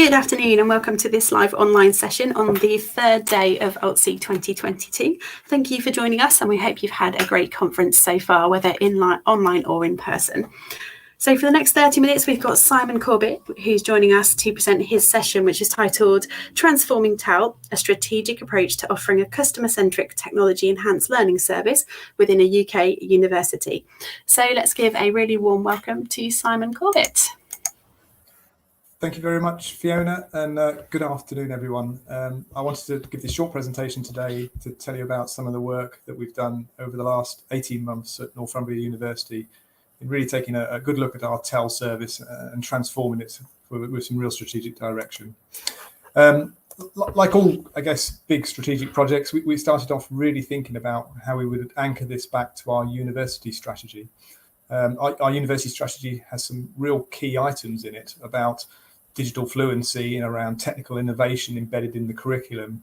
Good afternoon and welcome to this live online session on the third day of altc 2022. Thank you for joining us and we hope you've had a great conference so far, whether online or in person. So for the next 30 minutes, we've got Simon Corbett, who's joining us to present his session, which is titled Transforming TEL, a strategic approach to offering a customer-centric technology-enhanced learning service within a UK university. So let's give a really warm welcome to Simon Corbett. Thank you very much, Fiona, and good afternoon, everyone. I wanted to give this short presentation today to tell you about some of the work that we've done over the last 18 months at Northumbria University in really taking a good look at our TEL service and transforming it with some real strategic direction. Like all, I guess, big strategic projects, we started off really thinking about how we would anchor this back to our university strategy. Our university strategy has some real key items in it about digital fluency and around technical innovation embedded in the curriculum.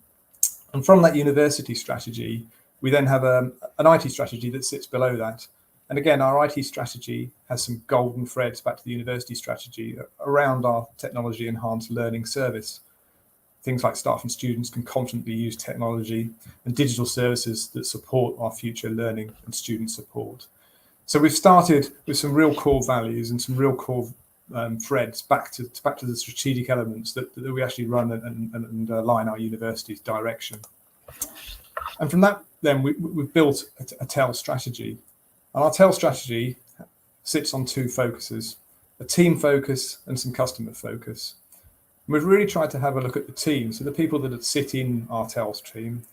And from that university strategy, we then have an IT strategy that sits below that. And again, our IT strategy has some golden threads back to the university strategy around our technology enhanced learning service. Things like staff and students can confidently use technology and digital services that support our future learning and student support. So we've started with some real core values and some real core threads back to the strategic elements that we actually run and align our university's direction. And from that, then we've built a TEL strategy. And our TEL strategy sits on two focuses, a team focus and some customer focus. And we've really tried to have a look at the team, so the people that sit in our TEL team,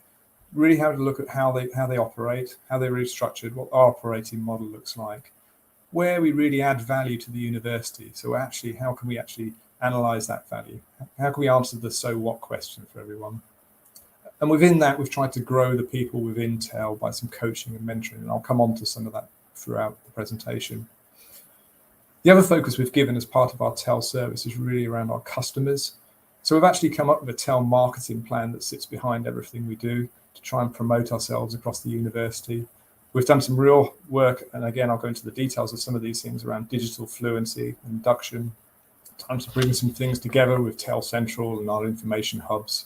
really have to look at how they operate, how they're really structured, what our operating model looks like, where we really add value to the university. So actually, how can we actually analyze that value? How can we answer the so what question for everyone? And within that, we've tried to grow the people within TEL by some coaching and mentoring, and I'll come on to some of that throughout the presentation. The other focus we've given as part of our TEL service is really around our customers. So we've actually come up with a TEL marketing plan that sits behind everything we do to try and promote ourselves across the university. We've done some real work, and again, I'll go into the details of some of these things around digital fluency, induction, time to bring some things together with TEL Central and our information hubs,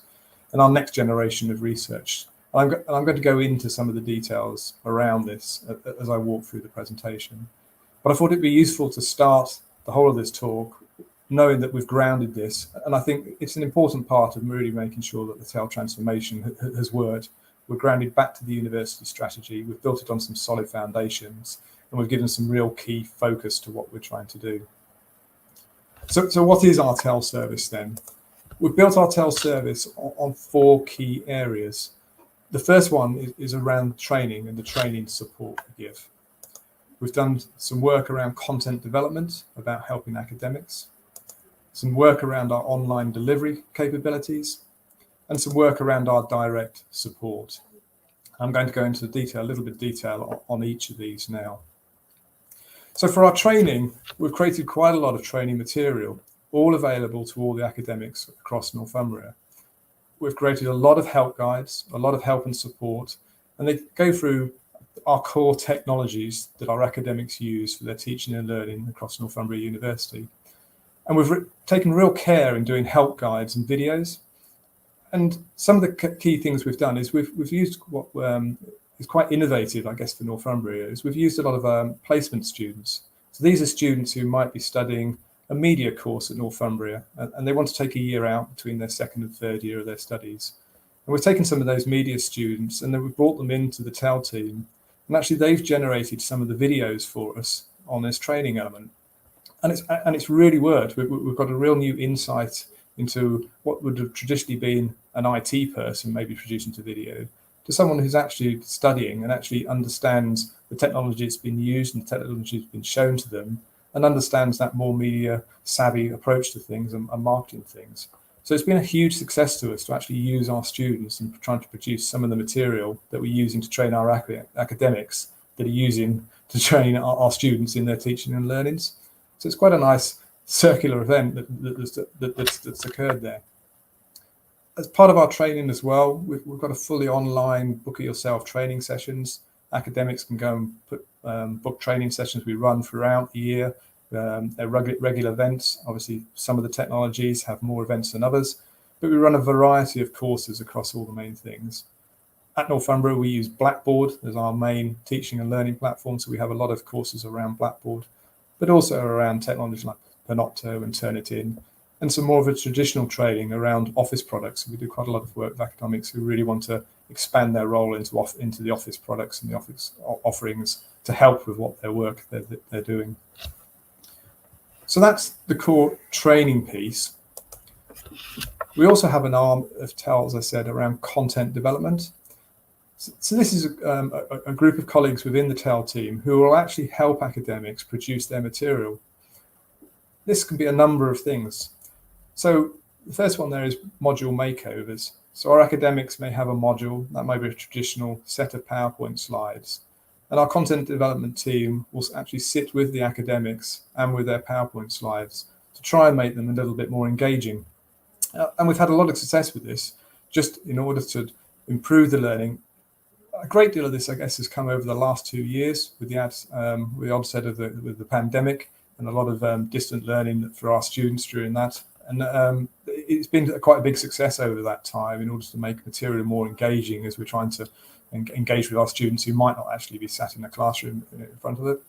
and our next generation of research. I'm going to go into some of the details around this as I walk through the presentation. But I thought it'd be useful to start the whole of this talk knowing that we've grounded this, and I think it's an important part of really making sure that the TEL transformation has worked. We're grounded back to the university strategy, we've built it on some solid foundations, and we've given some real key focus to what we're trying to do. So what is our TEL service then? We've built our TEL service on four key areas. The first one is around training and the training support we give. We've done some work around content development, about helping academics, some work around our online delivery capabilities, and some work around our direct support. I'm going to go into a little bit of detail on each of these now. So for our training, we've created quite a lot of training material, all available to all the academics across Northumbria. We've created a lot of help guides, a lot of help and support, and they go through our core technologies that our academics use for their teaching and learning across Northumbria University. And we've taken real care in doing help guides and videos. And some of the key things we've done is we've used what is quite innovative, I guess, for Northumbria, is we've used a lot of placement students. So these are students who might be studying a media course at Northumbria, and they want to take a year out between their second and third year of their studies. And we've taken some of those media students and then we've brought them into the TEL team. And actually, they've generated some of the videos for us on this training element. And it's really worked. We've got a real new insight into what would have traditionally been an IT person maybe producing a video to someone who's actually studying and actually understands the technology that's been used and the technology that's been shown to them and understands that more media savvy approach to things and marketing things. So it's been a huge success to us to actually use our students and trying to produce some of the material that we're using to train our academics that are using to train our students in their teaching and learnings. So it's quite a nice circular event that's occurred there. As part of our training as well, we've got a fully online book it yourself training sessions. Academics can go and book training sessions we run throughout the year, They're regular events. Obviously, some of the technologies have more events than others, but we run a variety of courses across all the main things. At Northumbria, we use Blackboard as our main teaching and learning platform, so we have a lot of courses around Blackboard, but also around technology like Panopto and Turnitin, and some more of a traditional training around office products. We do quite a lot of work with academics who really want to expand their role into the office products and the office offerings to help with what their work they're doing. So that's the core training piece. We also have an arm of TEL, as I said, around content development. So this is a group of colleagues within the TEL team who will actually help academics produce their material. This can be a number of things. So the first one there is module makeovers. So our academics may have a module that might be a traditional set of PowerPoint slides. And our content development team will actually sit with the academics and with their PowerPoint slides to try and make them a little bit more engaging. And we've had a lot of success with this, just in order to improve the learning. A great deal of this, I guess, has come over the last 2 years with the onset of the pandemic and a lot of distant learning for our students during that. And it's been quite a big success over that time in order to make material more engaging as we're trying to engage with our students who might not actually be sat in a classroom in front of it.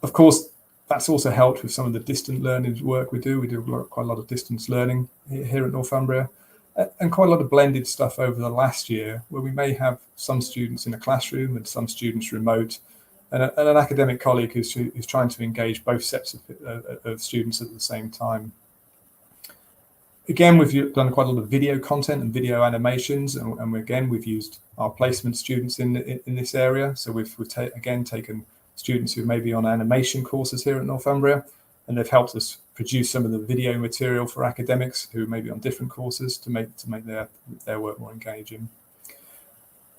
Of course, that's also helped with some of the distant learning work we do. We do quite a lot of distance learning here at Northumbria, and quite a lot of blended stuff over the last year, where we may have some students in a classroom and some students remote, and an academic colleague who's trying to engage both sets of students at the same time. Again, we've done quite a lot of video content and video animations, and we've used our placement students in this area. So we've taken students who may be on animation courses here at Northumbria, and they've helped us produce some of the video material for academics who may be on different courses to make their work more engaging.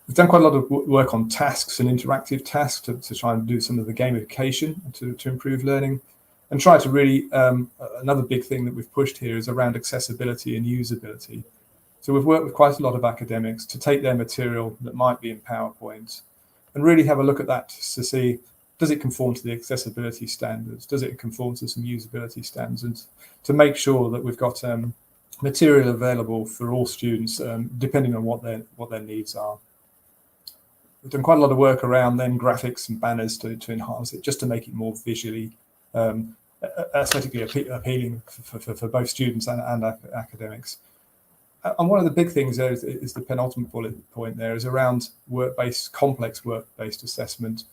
We've done quite a lot of work on tasks and interactive tasks to try and do some of the gamification to improve learning. And try to really, another big thing that we've pushed here is around accessibility and usability. So we've worked with quite a lot of academics to take their material that might be in PowerPoint and really have a look at that to see, does it conform to the accessibility standards? Does it conform to some usability standards? To make sure that we've got material available for all students, depending on what their needs are. We've done quite a lot of work around then graphics and banners to enhance it, just to make it more visually aesthetically appealing for both students and academics. And one of the big things there is the penultimate bullet point there is around complex work-based assessment.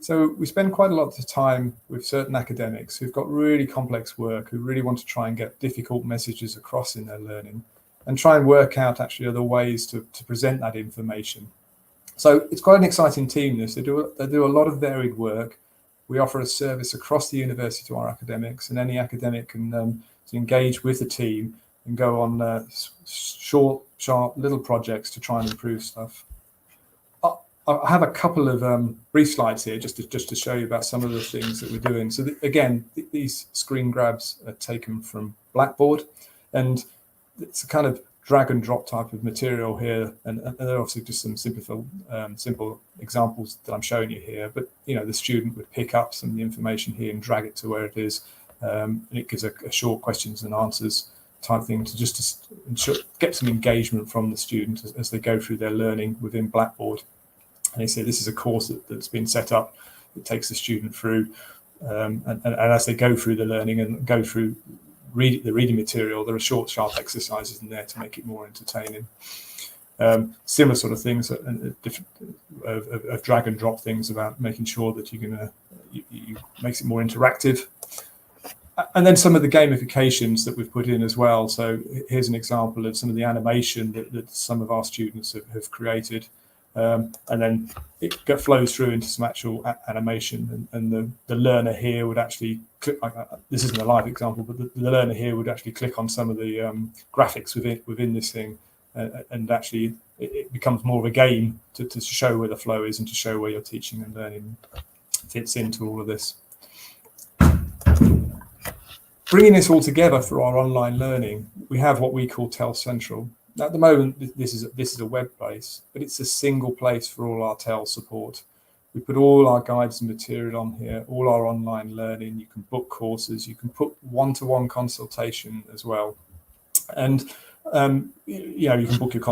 So we spend quite a lot of time with certain academics who've got really complex work, who really want to try and get difficult messages across in their learning and try and work out actually other ways to present that information. So it's quite an exciting team, this. They do a lot of varied work. We offer a service across the university to our academics, and any academic can engage with the team and go on short, sharp little projects to try and improve stuff. I have a couple of brief slides here just to show you about some of the things that we're doing. So again, these screen grabs are taken from Blackboard, and it's a kind of drag and drop type of material here, and they're obviously just some simple examples that I'm showing you here. But the student would pick up some of the information here and drag it to where it is, and it gives a short questions and answers type thing to get some engagement from the student as they go through their learning within Blackboard. And they say this is a course that's been set up. It takes the student through, and as they go through the learning and go through the reading material, there are short, sharp exercises in there to make it more entertaining. Similar sort of things of drag and drop things about making sure that you makes it more interactive. And then some of the gamifications that we've put in as well. So here's an example of some of the animation that some of our students have created. And then it flows through into some actual animation, and the learner here would actually click. This isn't a live example, but the learner here would actually click on some of the graphics within this thing, and actually it becomes more of a game to show where the flow is and to show where your teaching and learning fits into all of this. Bringing this all together for our online learning, we have what we call TEL Central. At the moment, this is a web base, but it's a single place for all our TEL support. We put all our guides and material on here, all our online learning. You can book courses, you can put one-to-one consultation as well. And you can book your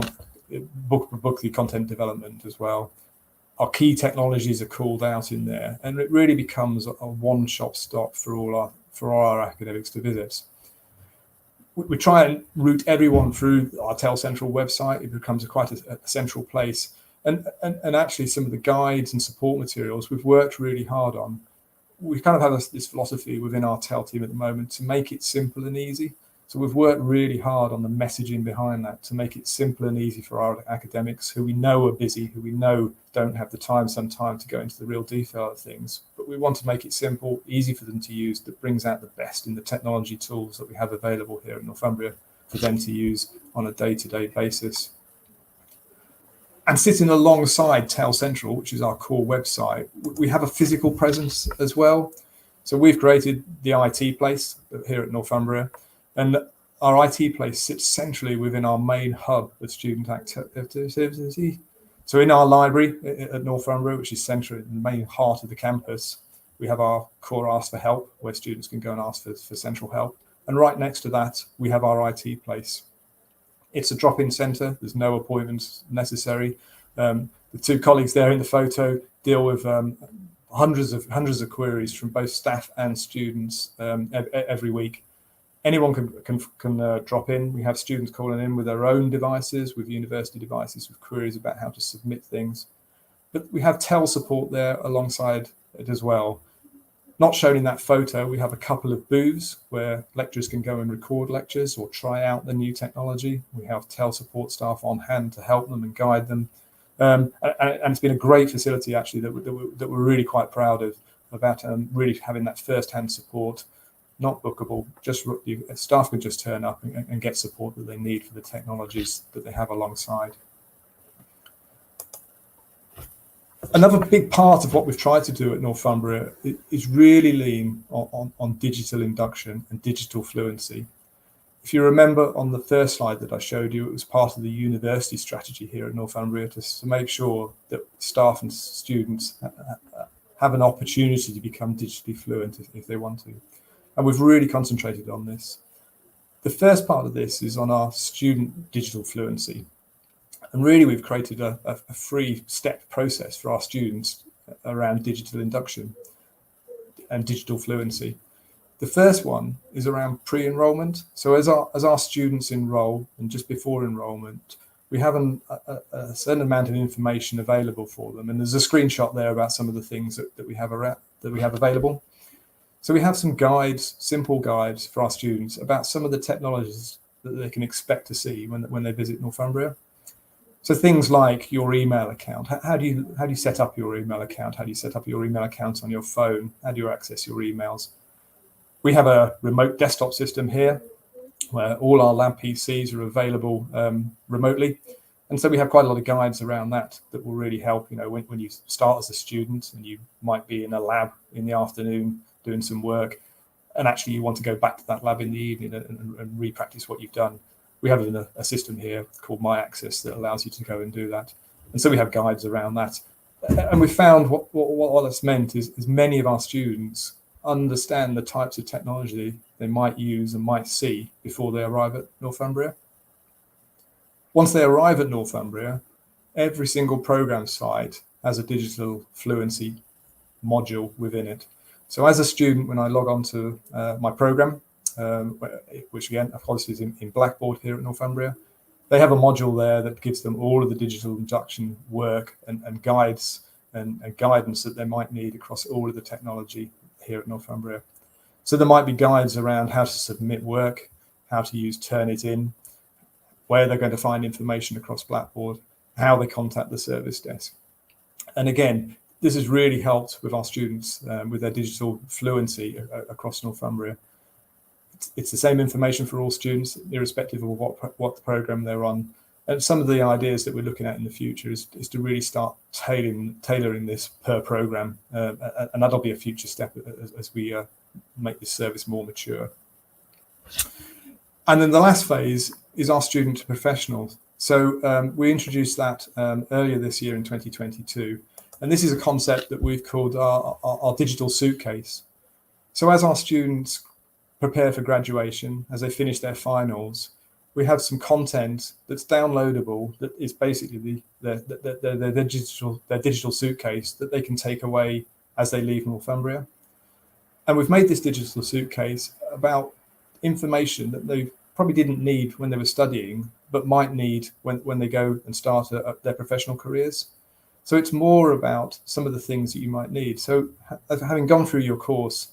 content development as well. Our key technologies are called out in there, and it really becomes a one-stop stop for all our academics to visit. We try and route everyone through our TEL Central website. It becomes quite a central place. And actually some of the guides and support materials we've worked really hard on. We kind of have this philosophy within our TEL team at the moment to make it simple and easy. So we've worked really hard on the messaging behind that to make it simple and easy for our academics who we know are busy, who we know don't have the time sometimes to go into the real detail of things. But we want to make it simple, easy for them to use, that brings out the best in the technology tools that we have available here in Northumbria for them to use on a day-to-day basis. And sitting alongside TEL Central, which is our core website, we have a physical presence as well. So we've created the IT place here at Northumbria. And our IT place sits centrally within our main hub of student activity. So in our library at Northumbria, which is central in the main heart of the campus, we have our core Ask for Help, where students can go and ask for central help. And right next to that, we have our IT place. It's a drop-in centre. There's no appointments necessary. The two colleagues there in the photo deal with hundreds of queries from both staff and students every week. Anyone can drop in. We have students calling in with their own devices, with university devices, with queries about how to submit things. But we have TEL support there alongside it as well. Not shown in that photo, we have a couple of booths where lecturers can go and record lectures or try out the new technology. We have TEL support staff on hand to help them and guide them. And it's been a great facility, actually, that we're really quite proud of, about really having that first-hand support. Not bookable, just staff can just turn up and get support that they need for the technologies that they have alongside. Another big part of what we've tried to do at Northumbria is really lean on digital induction and digital fluency. If you remember on the first slide that I showed you, it was part of the university strategy here at Northumbria to make sure that staff and students have an opportunity to become digitally fluent if they want to. And we've really concentrated on this. The first part of this is on our student digital fluency. And really, we've created a 3-step process for our students around digital induction and digital fluency. The first one is around pre-enrollment. So as our students enroll, and just before enrollment, we have a certain amount of information available for them. And there's a screenshot there about some of the things that we have available. So we have some guides, simple guides for our students about some of the technologies that they can expect to see when they visit Northumbria. So things like your email account. How do you set up your email account? How do you set up your email account on your phone? How do you access your emails? We have a remote desktop system here where all our lab PCs are available remotely. And so we have quite a lot of guides around that will really help, when you start as a student and you might be in a lab in the afternoon doing some work, and actually you want to go back to that lab in the evening and re-practice what you've done. We have a system here called My Access that allows you to go and do that. And so we have guides around that. And we found what that's meant is many of our students understand the types of technology they might use and might see before they arrive at Northumbria. Once they arrive at Northumbria, every single program site has a digital fluency module within it. So as a student, when I log on to my program, which again, of course, is in Blackboard here at Northumbria, they have a module there that gives them all of the digital induction work and guides and guidance that they might need across all of the technology here at Northumbria. So there might be guides around how to submit work, how to use Turnitin, where they're going to find information across Blackboard, how they contact the service desk. And again, this has really helped with our students with their digital fluency across Northumbria. It's the same information for all students, irrespective of what program they're on. And some of the ideas that we're looking at in the future is to really start tailoring this per program. And that'll be a future step as we make this service more mature. And then the last phase is our student to professionals. So we introduced that earlier this year in 2022. And this is a concept that we've called our digital suitcase. So as our students prepare for graduation, as they finish their finals, we have some content that's downloadable that is basically their digital suitcase that they can take away as they leave Northumbria. And we've made this digital suitcase about information that they probably didn't need when they were studying, but might need when they go and start their professional careers. So it's more about some of the things that you might need. So having gone through your course,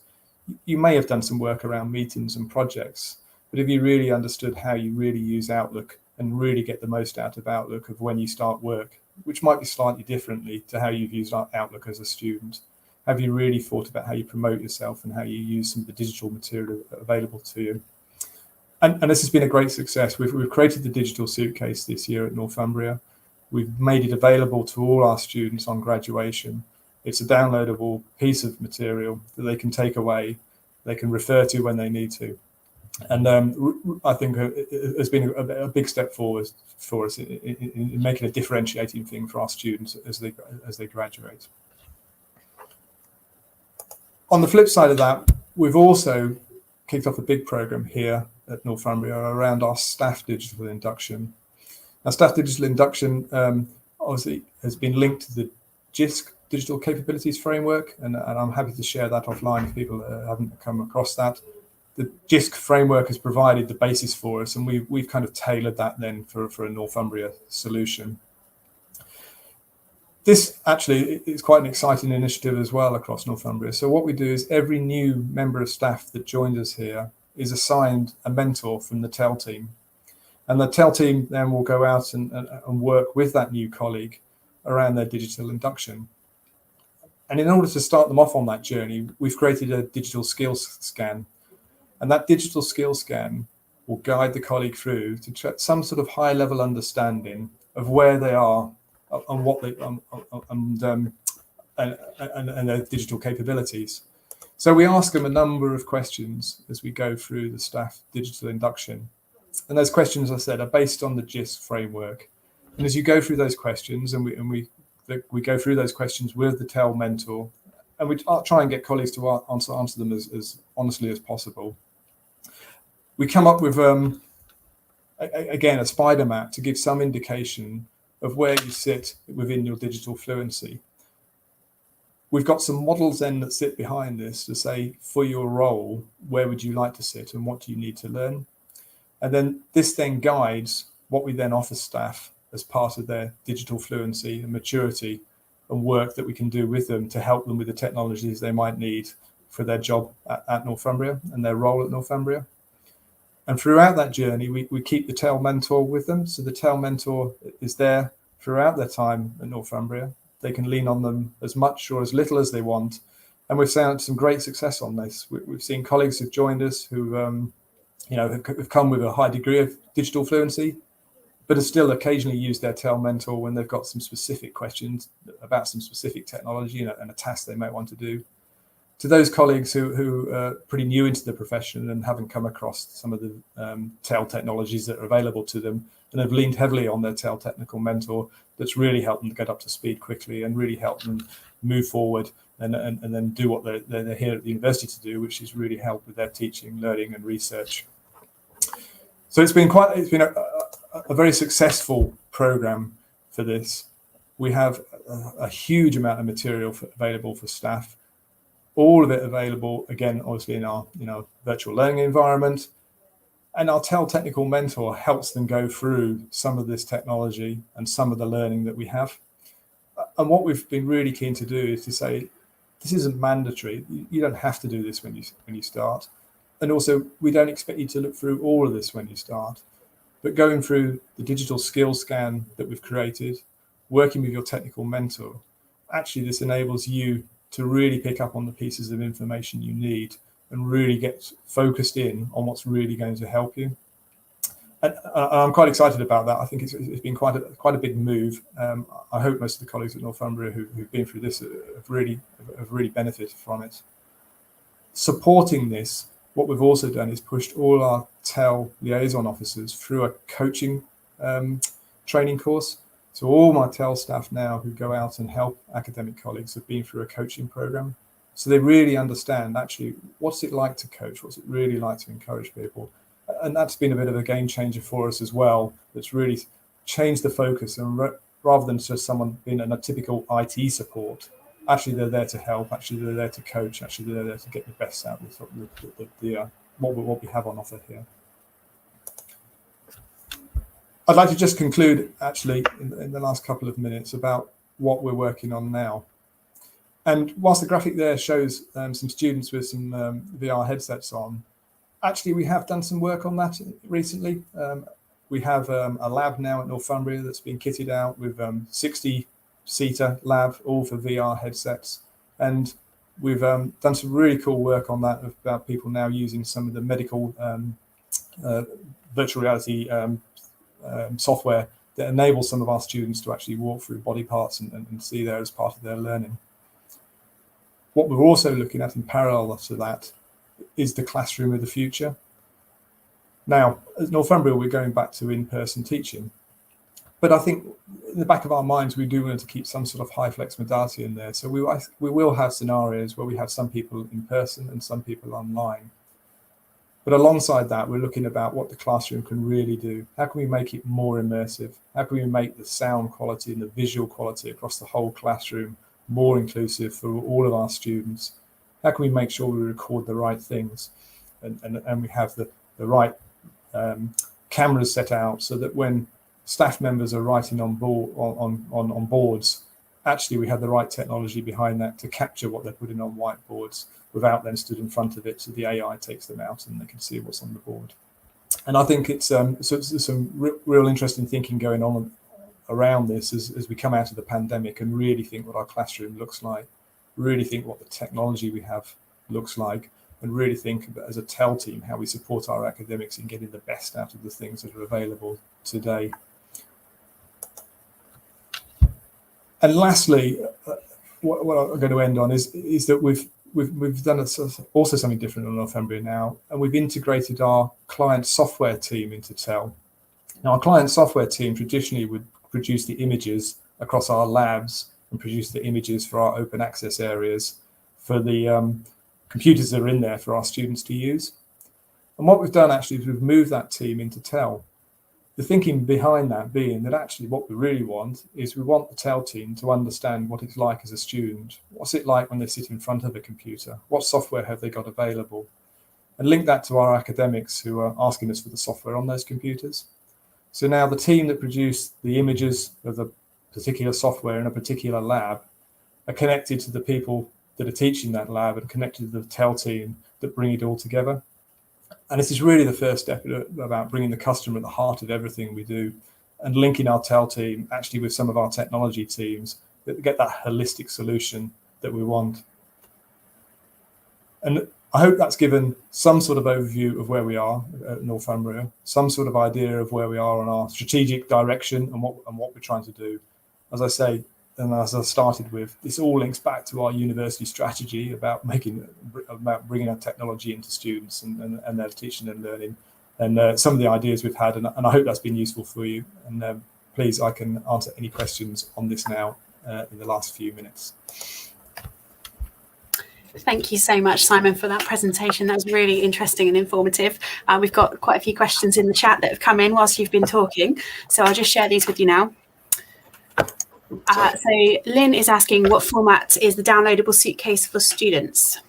you may have done some work around meetings and projects, but if you really understood how you really use Outlook and really get the most out of Outlook of when you start work, which might be slightly differently to how you've used Outlook as a student, have you really thought about how you promote yourself and how you use some of the digital material available to you? And this has been a great success. We've created the digital suitcase this year at Northumbria. We've made it available to all our students on graduation. It's a downloadable piece of material that they can take away, they can refer to when they need to. And I think it has been a big step forward for us in making a differentiating thing for our students as they graduate. On the flip side of that, we've also kicked off a big program here at Northumbria around our staff digital induction. Now, staff digital induction obviously has been linked to the JISC digital capabilities framework, and I'm happy to share that offline if people haven't come across that. The JISC framework has provided the basis for us, and we've kind of tailored that then for a Northumbria solution. This actually is quite an exciting initiative as well across Northumbria. So what we do is every new member of staff that joins us here is assigned a mentor from the TEL team. And the TEL team then will go out and work with that new colleague around their digital induction. And in order to start them off on that journey, we've created a digital skills scan. And that digital skills scan will guide the colleague through to check some sort of high level understanding of where they are and what they and their digital capabilities. So we ask them a number of questions as we go through the staff digital induction. And those questions, as I said, are based on the JISC framework. And as you go through those questions, and we go through those questions with the TEL mentor, and we try and get colleagues to answer them as honestly as possible. We come up with, again, a spider map to give some indication of where you sit within your digital fluency. We've got some models then that sit behind this to say, for your role, where would you like to sit and what do you need to learn? And then this then guides what we then offer staff as part of their digital fluency and maturity and work that we can do with them to help them with the technologies they might need for their job at Northumbria and their role at Northumbria. And throughout that journey, we keep the TEL mentor with them. So the TEL mentor is there throughout their time at Northumbria. They can lean on them as much or as little as they want. And we've found some great success on this. We've seen colleagues who've joined us who have come with a high degree of digital fluency, but have still occasionally used their TEL mentor when they've got some specific questions about some specific technology and a task they might want to do. To those colleagues who are pretty new into the profession and haven't come across some of the TEL technologies that are available to them and have leaned heavily on their TEL technical mentor, that's really helped them to get up to speed quickly and really helped them move forward and then do what they're here at the university to do, which is really help with their teaching, learning and research. So it's been a very successful program for this. We have a huge amount of material available for staff. All of it available, again, obviously in our virtual learning environment. And our TEL technical mentor helps them go through some of this technology and some of the learning that we have. And what we've been really keen to do is to say, this isn't mandatory. You don't have to do this when you start. And also, we don't expect you to look through all of this when you start. But going through the digital skill scan that we've created, working with your technical mentor, actually this enables you to really pick up on the pieces of information you need and really get focused in on what's really going to help you. And I'm quite excited about that. I think it's been quite a big move. I hope most of the colleagues at Northumbria who've been through this have really benefited from it. Supporting this, what we've also done is pushed all our TEL liaison officers through a coaching training course. So all my TEL staff now who go out and help academic colleagues have been through a coaching program. So they really understand actually what's it like to coach, what's it really like to encourage people. And that's been a bit of a game changer for us as well. That's really changed the focus, and rather than just someone being in a typical IT support, actually they're there to help, actually they're there to coach, actually they're there to get the best out of what we have on offer here. I'd like to just conclude actually in the last couple of minutes about what we're working on now. And whilst the graphic there shows some students with some VR headsets on, actually we have done some work on that recently. We have a lab now at Northumbria that's been kitted out with 60-seater lab, all for VR headsets. And we've done some really cool work on that about people now using some of the medical virtual reality software that enables some of our students to actually walk through body parts and see there as part of their learning. What we're also looking at in parallel to that is the classroom of the future. Now, at Northumbria, we're going back to in-person teaching, but I think in the back of our minds, we do want to keep some sort of high flex modality in there. So we will have scenarios where we have some people in person and some people online. But alongside that, we're looking about what the classroom can really do. How can we make it more immersive? How can we make the sound quality and the visual quality across the whole classroom more inclusive for all of our students? How can we make sure we record the right things and we have the right cameras set out so that when staff members are writing on boards, actually we have the right technology behind that to capture what they're putting on whiteboards without them stood in front of it, so the AI takes them out and they can see what's on the board. And I think it's some real interesting thinking going on around this as we come out of the pandemic and really think what our classroom looks like, really think what the technology we have looks like, and really think about, as a TEL team, how we support our academics in getting the best out of the things that are available today. And lastly, what I'm going to end on is that we've done also something different on Northumbria now, and we've integrated our client software team into TEL. Now, our client software team traditionally would produce the images across our labs and produce the images for our open access areas for the computers that are in there for our students to use. And what we've done actually is we've moved that team into TEL. The thinking behind that being that actually what we really want is we want the TEL team to understand what it's like as a student. What's it like when they sit in front of a computer? What software have they got available? And link that to our academics who are asking us for the software on those computers. So now the team that produce the images of the particular software in a particular lab are connected to the people that are teaching that lab and connected to the TEL team that bring it all together. And this is really the first step about bringing the customer at the heart of everything we do and linking our TEL team actually with some of our technology teams that get that holistic solution that we want. And I hope that's given some sort of overview of where we are at Northumbria, some sort of idea of where we are on our strategic direction and what we're trying to do. As I say, and as I started with, this all links back to our university strategy about bringing our technology into students and their teaching and learning, and some of the ideas we've had, and I hope that's been useful for you. And please, I can answer any questions on this now in the last few minutes. Thank you so much, Simon, for that presentation. That was really interesting and informative. We've got quite a few questions in the chat that have come in whilst you've been talking, so I'll just share these with you now. So Lynn is asking, what format is the downloadable suitcase for students?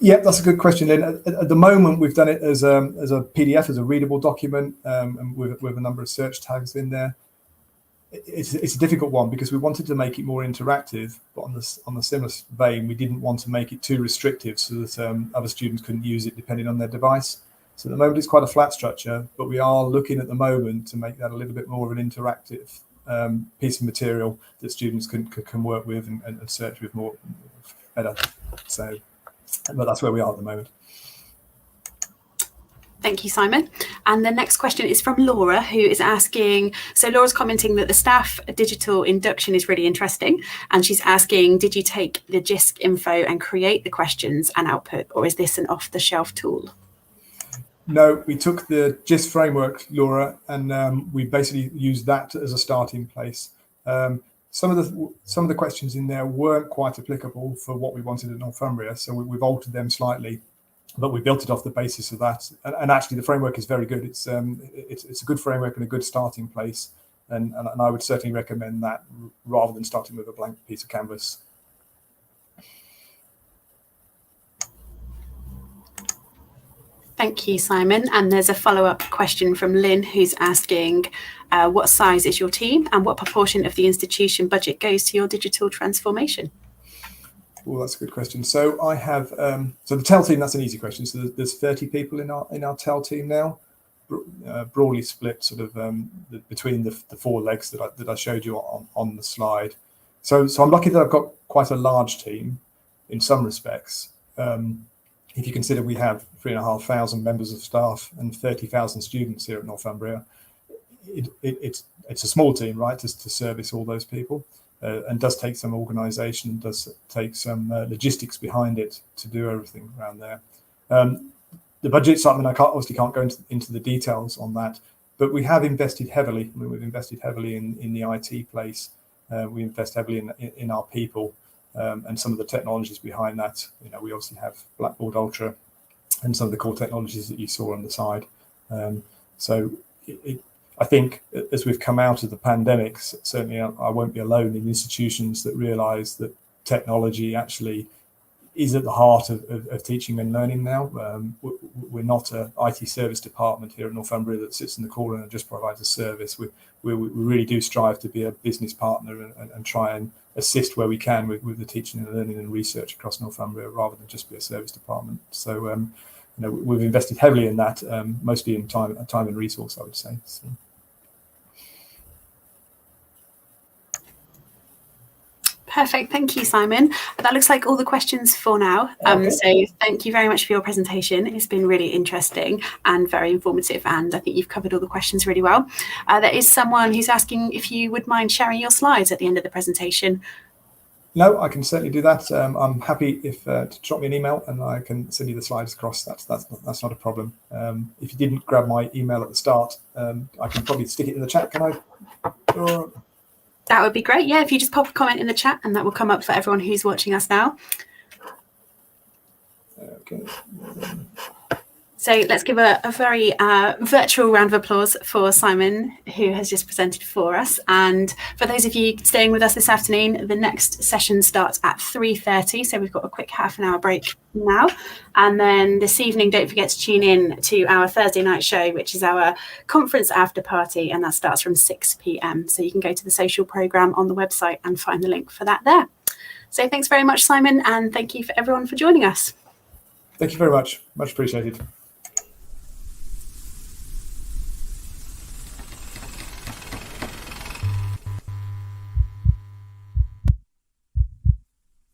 Yeah, that's a good question, Lynn. At the moment, we've done it as a PDF, as a readable document, and with a number of search tags in there. It's a difficult one because we wanted to make it more interactive, but on the similar vein, we didn't want to make it too restrictive so that other students couldn't use it depending on their device. So at the moment, it's quite a flat structure, but we are looking at the moment to make that a little bit more of an interactive piece of material that students can work with and search with more better. So, but that's where we are at the moment. Thank you, Simon. And the next question is from Laura, who is asking, so Laura's commenting that the staff digital induction is really interesting. And she's asking, did you take the JISC info and create the questions and output, or is this an off-the-shelf tool? No, we took the JISC framework, Laura, and we basically used that as a starting place. Some of the questions in there weren't quite applicable for what we wanted in Northumbria, so we've altered them slightly, but we built it off the basis of that. And actually, the framework is very good. It's a good framework and a good starting place, and I would certainly recommend that rather than starting with a blank piece of canvas. Thank you, Simon. And there's a follow-up question from Lynn, who's asking, what size is your team and what proportion of the institution budget goes to your digital transformation? Well, that's a good question. So I have, so the TEL team, that's an easy question. So there's 30 people in our TEL team now, broadly split sort of between the four legs that I showed you on the slide. So I'm lucky that I've got quite a large team in some respects. If you consider we have 3,500 members of staff and 30,000 students here at Northumbria, it's a small team, right, to service all those people, and does take some organisation, does take some logistics behind it to do everything around there. The budget's something I obviously can't go into the details on that, but we have invested heavily. I mean, we've invested heavily in the IT place. We invest heavily in our people. And some of the technologies behind that, you know, we obviously have Blackboard Ultra and some of the core technologies that you saw on the side. So I think as we've come out of the pandemic, certainly I won't be alone in institutions that realise that technology actually is at the heart of teaching and learning now. We're not an IT service department here at Northumbria that sits in the corner and just provides a service. We really do strive to be a business partner and try and assist where we can with the teaching and learning and research across Northumbria, rather than just be a service department. So you know, we've invested heavily in that, mostly in time and resource, I would say. So. Perfect. Thank you, Simon. That looks like all the questions for now. Okay. So thank you very much for your presentation. It's been really interesting and very informative, and I think you've covered all the questions really well. There is someone who's asking if you would mind sharing your slides at the end of the presentation. No, I can certainly do that. I'm happy if to drop me an email and I can send you the slides across. That's not a problem. If you didn't grab my email at the start, I can probably stick it in the chat. Can I? That would be great. Yeah, if you just pop a comment in the chat and that will come up for everyone who's watching us now. Okay. So let's give a very virtual round of applause for Simon, who has just presented for us. And for those of you staying with us this afternoon, the next session starts at 3:30. So we've got a quick half-an-hour break now. And then this evening, don't forget to tune in to our Thursday night show, which is our conference after party. And that starts from 6 p.m. So you can go to the social programme on the website and find the link for that there. So thanks very much, Simon. And thank you for everyone for joining us. Thank you very much. Much appreciated.